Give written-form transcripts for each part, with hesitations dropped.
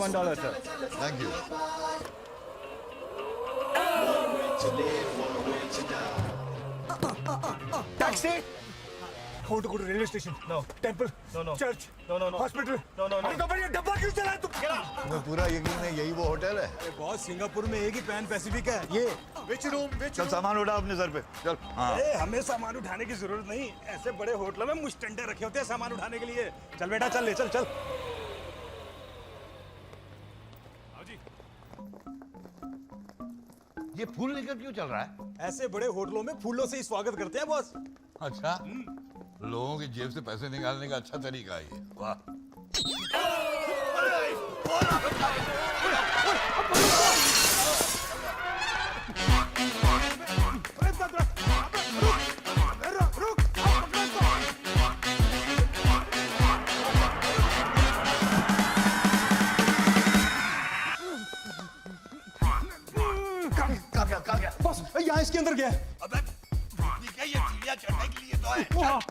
$21, sir. Thank you. Taxi? How to go to railway station? No. Temple? No. Church? No. Hospital? No. अरे तो फिर ये डब्बा क्यों चला है तू? तुम्हें पूरा यकीन है यही वो होटल है? अरे बॉस, सिंगापुर में एक ही पैन पैसिफिक है ये। Which room? चल सामान उठा अपने सर पे चल। हाँ अरे हमें सामान उठाने की जरूरत नहीं, ऐसे बड़े होटलों में मुस्टंडे रखे होते हैं सामान उठाने के लिए। चल बेटा चल ले चल। ये फूल लेकर क्यों चल रहा है? ऐसे बड़े होटलों में फूलों से ही स्वागत करते हैं बॉस। अच्छा लोगों की जेब से पैसे निकालने का अच्छा तरीका है ये। वाह। बॉस यहाँ इसके अंदर गया है। अबे ये चिड़िया चढ़ने के लिए तो है। अभी बॉस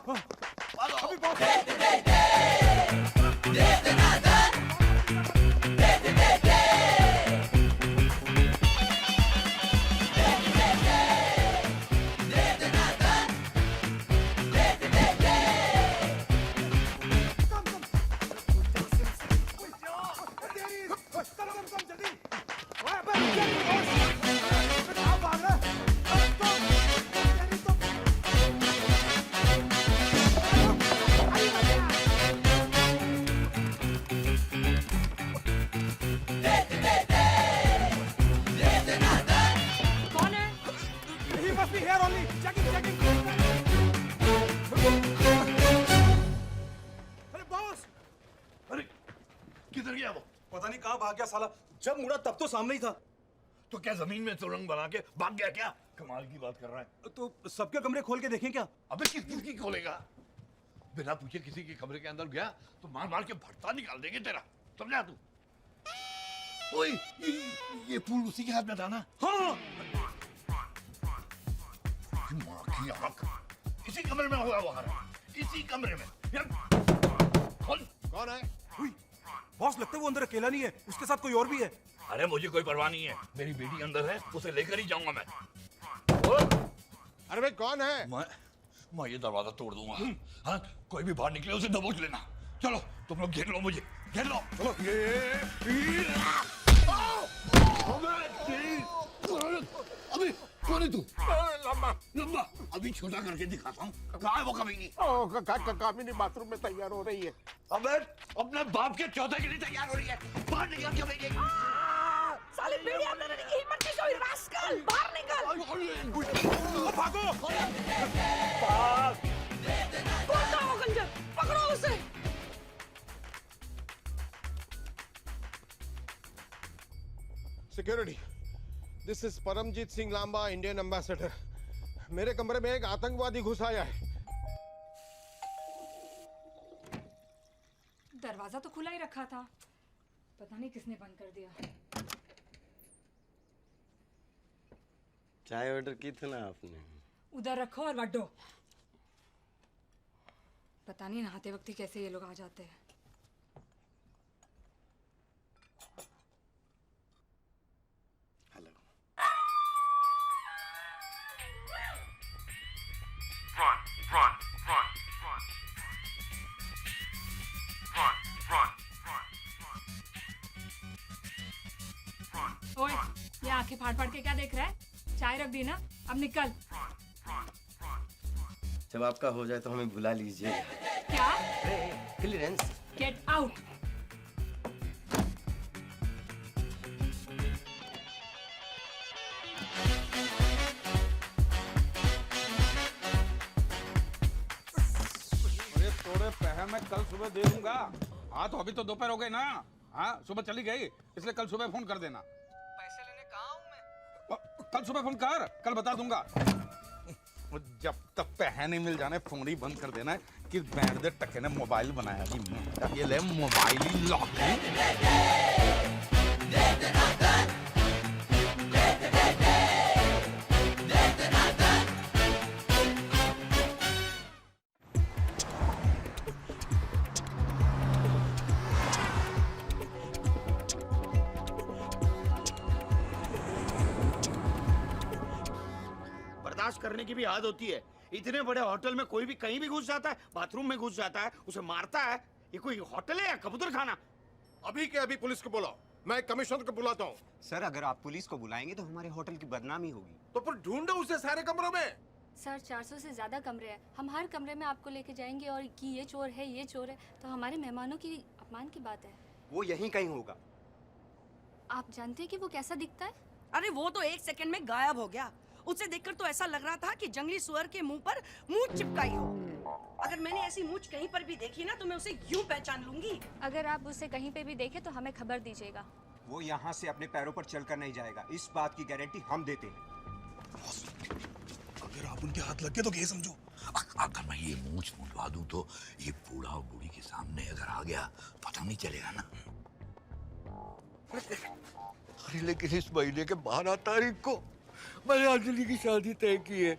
कौन है? He must be here only. Checking. अरे बॉस, अरे किधर गया वो? पता नहीं कहाँ भाग गया साला। जब मुड़ा तब तो सामने ही था। तो क्या जमीन में सुरंग बना के भाग गया क्या? कमाल की बात कर रहा है। तो सबके कमरे खोल के देखें क्या? अबे किसकी खोलेगा? बिना पूछे किसी के कमरे के अंदर गया तो मार के भरता निकाल देंगे तेरा। समझा तू? ओए ये फूल उसी के हाथ में था ना? हाँ। माँ की आँख। इसी कमरे में होगा वो हरा। इसी कमरे में। यार कौन? कौन है? हुई। बॉस लगता है वो अंदर अकेला नहीं है, उसके साथ कोई और भी है। अरे मुझे कोई परवाह नहीं है। मेरी बेटी अंदर है, उसे लेकर ही जाऊंगा मैं। अरे भाई कौन है? मैं ये दरवाजा तोड़ दूंगा। हाँ कोई भी बाहर निकले उसे दबोच लेना। चलो तुम लोग घेर लो मुझे। घेर लो। चलो अभी कौन है तू? लंबा अभी छोटा करके दिखाता हूँ। कहाँ है वो कमीनी? कामिनी बाथरूम में तैयार हो रही है। अबे अपने बाप के चौथे के लिए तैयार हो रही है। बाहर निकल के भेजेगी। साले बीड़ी अंदर रहने की हिम्मत कैसे हुई? रास्कल, बाहर निकल। भागो। कौन था वो गंजर? पकड़ो उसे। Security, this is Paramjit Singh Lamba, Indian ambassador. मेरे कमरे में एक आतंकवादी घुस आया है। दरवाजा तो खुला ही रखा था, पता नहीं किसने बंद कर दिया। चाय ऑर्डर की थी ना आपने? उधर रखो और वड्डो। पता नहीं नहाते वक्त ही कैसे ये लोग आ जाते हैं। हेलो। ओए, ये आंखें फाड़ के क्या देख रहा है? चाय रख दी ना, अब निकल। जब आपका हो जाए तो हमें बुला लीजिए। क्या? क्लियरेंस। Get out. अरे थोड़े पैसे मैं कल सुबह दे दूंगा। हाँ तो अभी तो दोपहर हो गए ना। हाँ सुबह चली गई, इसलिए कल सुबह फोन कर देना। पैसे लेने कहाँ हूँ मैं? कल सुबह फोन कर, कल बता दूंगा। जब तक पैसे नहीं मिल जाने फोन ही बंद कर देना है कि बैंड दे टके ने मोबाइल बनाया जी। ये ले मोबाइल ही लॉक है। करने की भी आदत होती है। इतने बड़े होटल में कोई भी कहीं भी घुस जाता है, बाथरूम में घुस जाता है, उसे मारता है। ये कोई होटल है या कबूतर खाना? अभी के अभी पुलिस को बुलाओ, मैं कमिश्नर को बुलाता हूँ। सर अगर आप पुलिस को बुलाएंगे तो हमारे होटल की बदनामी होगी। तो फिर ढूंढो उसे सारे कमरों में। सर 400 से ज़्यादा कमरे हैं, हम हर कमरे में आपको लेके जाएंगे और कि ये चोर है ये चोर है, तो हमारे मेहमानों की अपमान की बात है। वो यहीं कहीं होगा। आप जानते हैं कि वो कैसा दिखता है? अरे वो तो 1 सेकंड में गायब हो गया। उसे देखकर तो ऐसा लग रहा था कि जंगली सुअर के मुंह पर मूंछ चिपकाई हो। अगर मैंने ऐसी मूंछ कहीं पर भी देखी ना तो मैं उसे यूं पहचान लूंगी। अगर आप उसे कहीं पे भी देखें तो हमें खबर दीजिएगा। वो यहाँ से अपने पैरों पर चलकर नहीं जाएगा, इस बात की गारंटी हम देते हैं। अगर आप उनके हाथ लग गए तो ये समझो, अगर मैं ये मूंछ मुंडवा दूं तो ये बूढ़ा और बूढ़ी के सामने अगर आ गया पता नहीं चलेगा ना। अरे लेकिन इस महीने के 12 तारीख को मैंने अंजलि की शादी तय की है।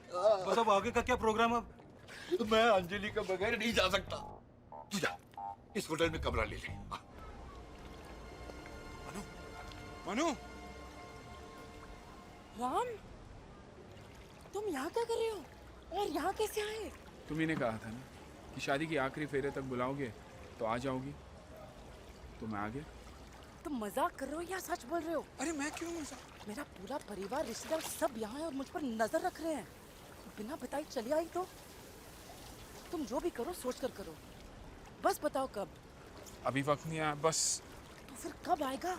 मतलब आगे का क्या प्रोग्राम अब? मैं अंजलि के बगैर नहीं जा सकता। तू जा, इस होटल में कमरा ले ले। मनु, राम, तुम यहाँ क्या कर रहे हो और यहाँ कैसे आए? तुम्ही ने कहा था ना कि शादी की आखिरी फेरे तक बुलाओगे तो आ जाओगी, तो मैं आ गया। तुम मजाक कर रहे हो या सच बोल रहे हो? अरे मैं क्यों मजाक? मेरा पूरा परिवार, रिश्तेदार सब यहाँ है और मुझ पर नजर रख रहे हैं। बिना बताए चली आई तो? तुम जो भी करो सोच कर करो। बस बताओ कब? अभी वक्त नहीं आया, बस तो फिर कब आएगा?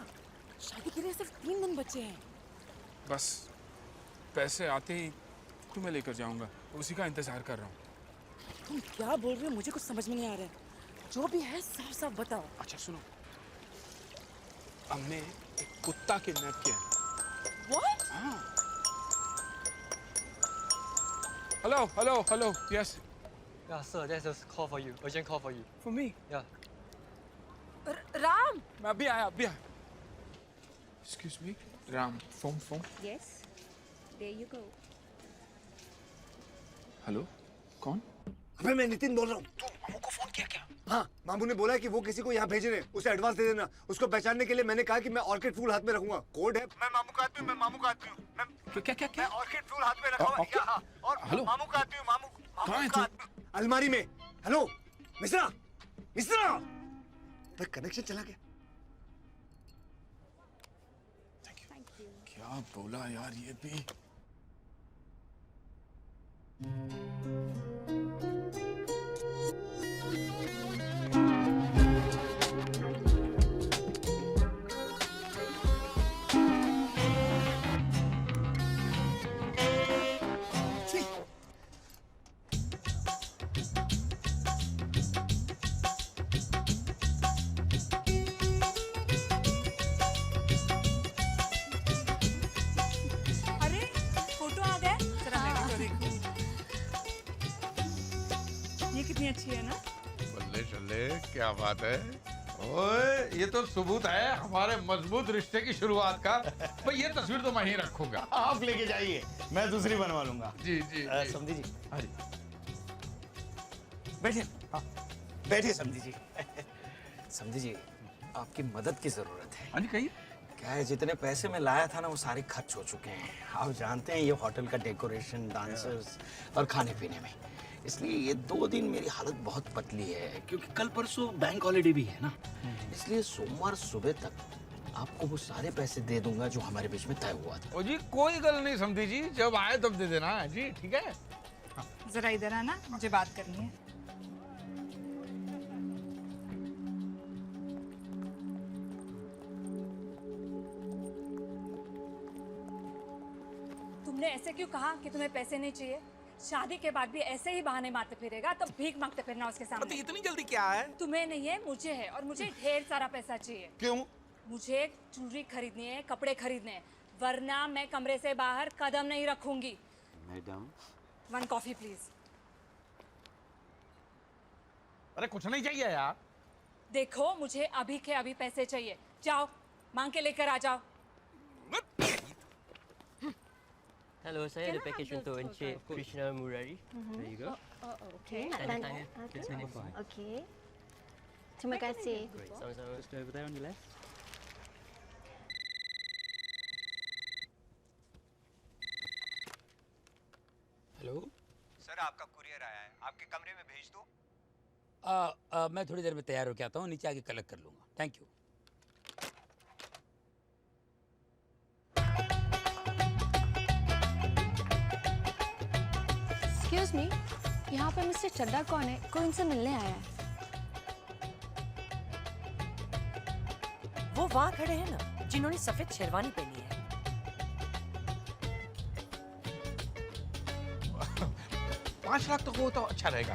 शादी के लिए सिर्फ 3 दिन बचे हैं। बस पैसे आते ही तुम्हें लेकर जाऊंगा, उसी का इंतजार कर रहा हूँ। तुम क्या बोल रहे हो? मुझे कुछ समझ में नहीं आ रहा है। जो भी है साफ साफ बताओ। अच्छा सुनो, हमने एक कुत्ता किडनैप किया है। What? हाँ। Hello hello hello, yes. Yeah, sir, there's a call for you. Urgent call for you. For me? Yeah. Ram, मैं अभी आया, अभी आया। Excuse me, Ram, phone. Yes, there you go. Hello, कौन? अबे मैं नितिन बोल रहा हूँ। तू मामू को फोन किया क्या? हाँ, मामू ने बोला है कि वो किसी को यहाँ भेज रहे हैं, उसे एडवांस दे देना। उसको पहचानने के लिए मैंने कहा कि मैं ऑर्किड फूल हाथ में रखूंगा। कोड है, मैं मामू का आदमी हूँ, मैं मामू का आदमी हूँ। क्या? मैं ऑर्किड फूल हाथ में रखा हुआ है। हाँ, और हेलो? मामू का आदमी हूँ, मामू कहाँ है का तू? आदमी। अलमारी में। हेलो, मिश्रा, मिश्रा। भाई कनेक्शन चला गया। क्या बोला यार ये भी? अरे फोटो आ गए। जरा मैं भी तो देखूं। ये कितनी अच्छी है ना? बल्ले चले, क्या बात है। ओए, ये तो सबूत है हमारे मजबूत रिश्ते की शुरुआत का। भाई ये तस्वीर तो मैं ही रखूंगा। आप लेके जाइए, मैं दूसरी बनवा लूंगा। जी जी, जी। समझी जी, हाँ जी। बैठिए। हाँ, बैठिए समझी जी। समझी जी, आपकी मदद की जरूरत है। हाँ जी, कहिए। क्या है, जितने पैसे मैं लाया था ना वो सारे खर्च हो चुके हैं। आप जानते हैं ये होटल का डेकोरेशन, डांसर्स और खाने पीने में, इसलिए ये 2 दिन मेरी हालत बहुत पतली है, क्योंकि कल परसों बैंक हॉलीडे भी है ना। इसलिए सोमवार सुबह तक आपको वो सारे पैसे दे दूंगा जो हमारे बीच में तय हुआ था। ओ जी, कोई गल नहीं समझी जी, जब आए तब दे देना जी, ठीक है। जरा इधर आना, मुझे बात करनी है। तुमने ऐसे क्यों कहा कि तुम्हें पैसे नहीं चाहिए? शादी के बाद भी ऐसे ही बहाने मारते फिरेगा तो भीख मांगते फिरना उसके सामने। इतनी जल्दी क्या है? तुम्हें नहीं है, मुझे है, और मुझे ढेर सारा पैसा चाहिए। क्यों? मुझे ज्वेलरी खरीदनी है, कपड़े खरीदने हैं, वरना मैं कमरे से बाहर कदम नहीं रखूंगी। Madam, 1 coffee please. अरे कुछ नहीं चाहिए यार। देखो, मुझे अभी के अभी पैसे चाहिए। जाओ, मांग के लेकर आ जाओ। Hello, saya ada package untuk Encik Krishna Murari. There you go. Okay. Tanda tangan. That's number 5. Okay. Terima kasih. Great. Sama-sama. Just over there on your left. का आपका कुरियर आया है, आपके कमरे में भेज दूं? मैं थोड़ी देर में तैयार होके आता हूँ, नीचे आके कलेक्ट कर लूँगा। Thank you. एक्सक्यूज मी, यहाँ पे मिस्टर चड्डा कौन है? कोई उनसे मिलने आया है। वो वहाँ खड़े हैं ना, जिन्होंने सफेद शेरवानी पहनी है। 5 लाख तक हो तो अच्छा रहेगा।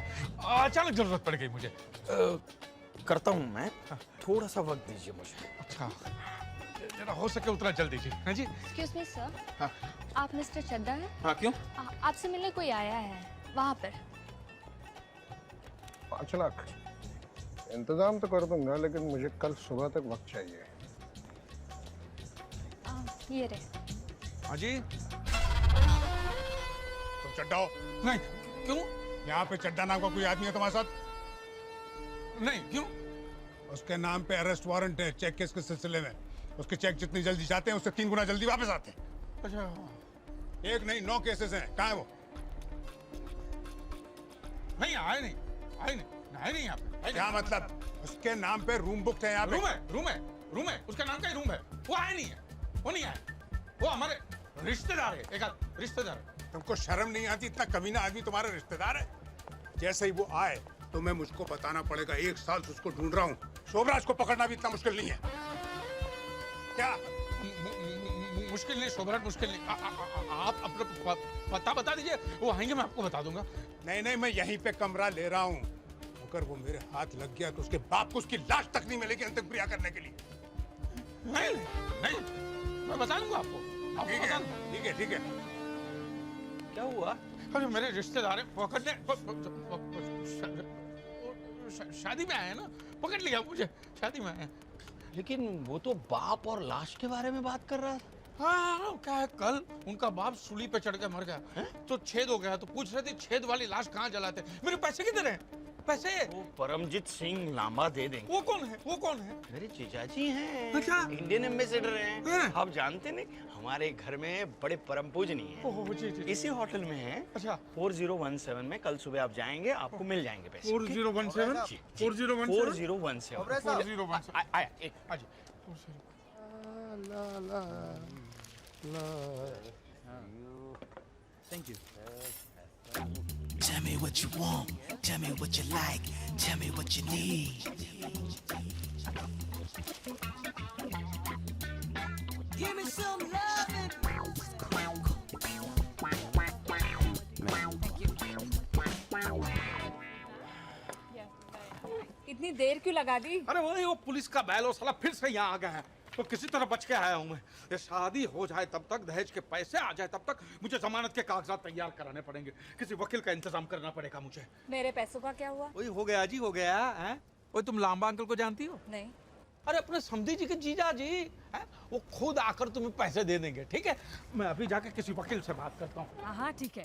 अचानक जरूरत पड़ गई मुझे। करता हूँ मैं, थोड़ा सा वक्त दीजिए मुझे। अच्छा, जरा हो सके उतना जल्दी जी। हाँ जी। एक्सक्यूज मी सर, हाँ। आप मिस्टर चड्डा हैं? हाँ, क्यों? आपसे मिलने कोई आया है वहाँ पर। 5 लाख इंतजाम तो कर दूंगा, लेकिन मुझे कल सुबह तक वक्त चाहिए। ये रहे। हाँ जी। तुम चड्डा हो? नहीं, क्यों? यहाँ पे चड्डा नाम का कोई आदमी है तुम्हारे साथ? नहीं, क्यों? उसके नाम पे अरेस्ट वारंट है चेक केस के सिलसिले में। उसके चेक जितनी जल्दी जाते हैं उससे 3 गुना जल्दी वापस आते हैं। अच्छा। 1 नहीं 9 केसेस हैं। कहाँ है वो? नहीं आए नहीं यहाँ पे। क्या मतलब? उसके नाम पे रूम बुक है यहाँ पे। रूम है, उसका नाम का ही रूम है। वो आया नहीं है, वो नहीं आया। वो हमारे रिश्तेदार है, एक रिश्तेदार है। तुमको शर्म नहीं आती? इतना कमीना आदमी तुम्हारा रिश्तेदार है? जैसे ही वो आए तो मैं मुझको बताना पड़ेगा। 1 साल से उसको ढूंढ रहा हूँ। शोभराज को पकड़ना भी इतना मुश्किल नहीं है। क्या मुश्किल नहीं शोभराज, मुश्किल नहीं। आप अपना पता बता दीजिए, वो आएंगे मैं आपको बता दूंगा। नहीं, मैं यहीं पे कमरा ले रहा हूँ। अगर वो मेरे हाथ लग गया तो उसके बाप को उसकी लाश तक नहीं मिलेगी अंतिम क्रिया करने के लिए। नहीं, मैं बता दूंगा आपको। ठीक है। क्या हुआ? अरे मेरे रिश्तेदार पकड़ने शादी में आए ना, पकड़ लिया मुझे। शादी में आए। लेकिन वो तो बाप और लाश के बारे में बात कर रहा था। हाँ, क्या है, कल उनका बाप सूली पे चढ़ के मर गया तो छेद हो गया, तो पूछ रहे थे छेद वाली लाश कहाँ जलाते। मेरे पैसे किधर हैं? पैसे वो परमजीत सिंह लांबा दे देंगे। वो कौन है? मेरे जीजाजी हैं। अच्छा। इंडियन एम्बेसडर हैं। आप जानते नहीं, हमारे घर में बड़े परम पूजनीय हैं। जी। इसी होटल में हैं। अच्छा। 4017 में कल सुबह आप जाएंगे, आपको मिल जाएंगे पैसे। 4017? 4017। आया एक। Thank you. Tell me what you want, tell me what you like, tell me what you need. Give me some loving. इतनी देर क्यों लगा दी? अरे वो पुलिस का बैल साला फिर से यहाँ आ गया है, तो किसी तरह बच के आया हूँ मैं। ये शादी हो जाए तब तक, दहेज के पैसे आ जाए तब तक मुझे जमानत के कागजात तैयार कराने पड़ेंगे। किसी वकील का इंतजाम करना पड़ेगा मुझे। मेरे पैसों का क्या हुआ? वही हो गया जी, हो गया है। वो तुम लांबा अंकल को जानती हो? नहीं। अरे अपने समधी जी के जीजा जी हैं, वो खुद आकर तुम्हें पैसे दे देंगे। ठीक है, मैं अभी जाके किसी वकील से बात करता हूँ। हाँ ठीक है।